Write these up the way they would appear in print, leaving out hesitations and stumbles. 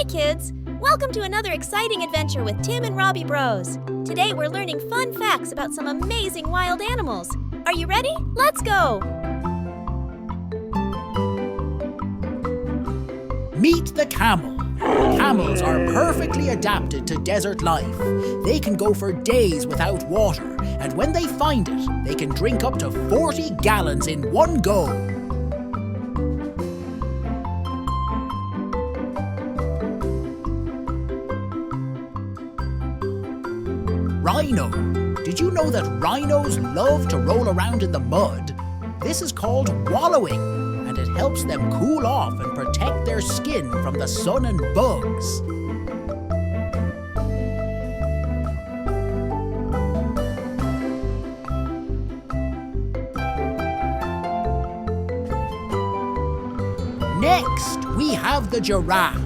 Hi, kids! Welcome to another exciting adventure with Tim and Robbie Bros. Today we're learning fun facts about some amazing wild animals. Are you ready? Let's go! Meet the camel. Camels are perfectly adapted to desert life. They can go for days without water, and when they find it, they can drink up to 40 gallons in one go. Rhino. Did you know that rhinos love to roll around in the mud? This is called wallowing, and it helps them cool off and protect their skin from the sun and bugs. Next, we have the giraffe.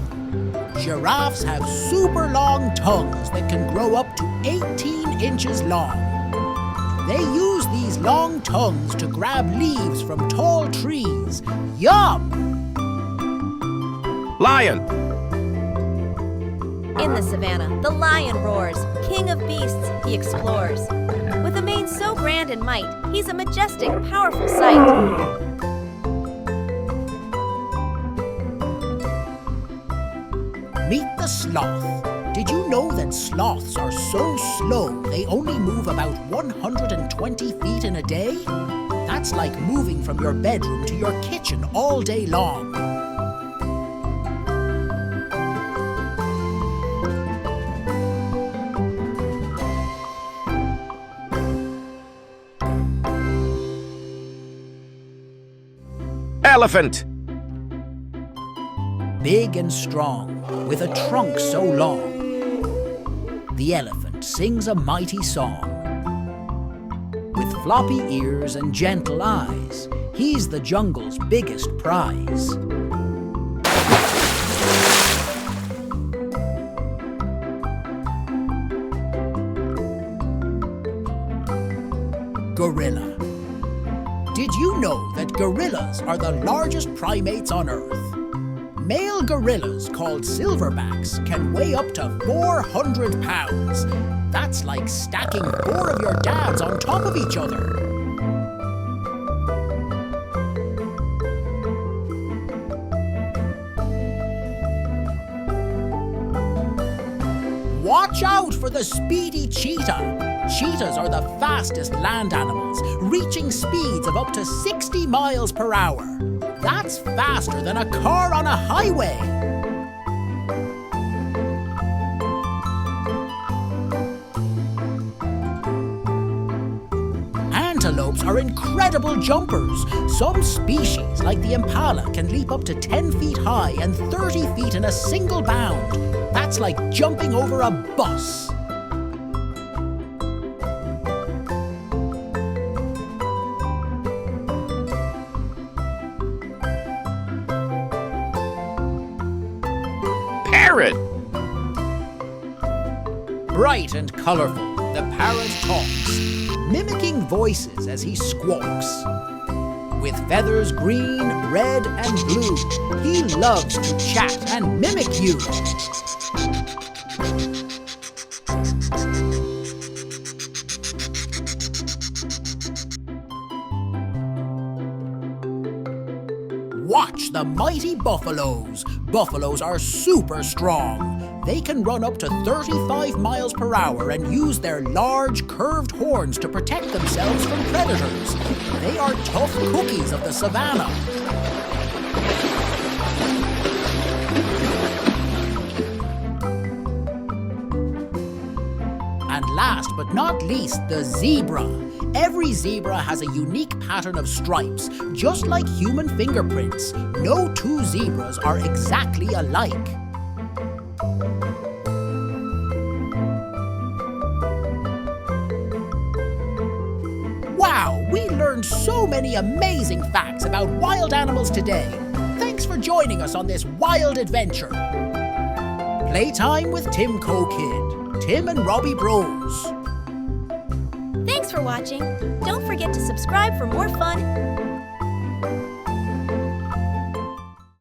Giraffes have super long tongues that can grow up to 18 inches long. They use these long tongues to grab leaves from tall trees. Yum! Lion. In the savanna, the lion roars. King of beasts, he explores. With a mane so grand and might, he's a majestic, powerful sight. Meet the sloth. Did you know that sloths are so slow they only move about 120 feet in a day? That's like moving from your bedroom to your kitchen all day long. Elephant. Big and strong, with a trunk so long. The elephant sings a mighty song. With floppy ears and gentle eyes, he's the jungle's biggest prize. Gorilla. Did you know that gorillas are the largest primates on Earth? Male gorillas, called silverbacks, can weigh up to 400 pounds. That's like stacking 4 of your dads on top of each other. Watch out for the speedy cheetah. Cheetahs are the fastest land animals, reaching speeds of up to 60 miles per hour. That's faster than a car on a highway. Antelopes are incredible jumpers. Some species, like the impala, can leap up to 10 feet high and 30 feet in a single bound. That's like jumping over a bus. Parrot. Bright and colorful, the parrot talks, mimicking voices as he squawks. With feathers green, red, and blue, he loves to chat and mimic you. Watch the mighty buffaloes. Buffaloes are super strong. They can run up to 35 miles per hour and use their large, curved horns to protect themselves from predators. They are tough cookies of the savanna. And last but not least, the zebra. Every zebra has a unique pattern of stripes, just like human fingerprints. No two zebras are exactly alike. Wow, we learned so many amazing facts about wild animals today. Thanks for joining us on this wild adventure. Playtime with Timko Kid, Tim and Robbie Bros. Thanks for watching. Don't forget to subscribe for more fun.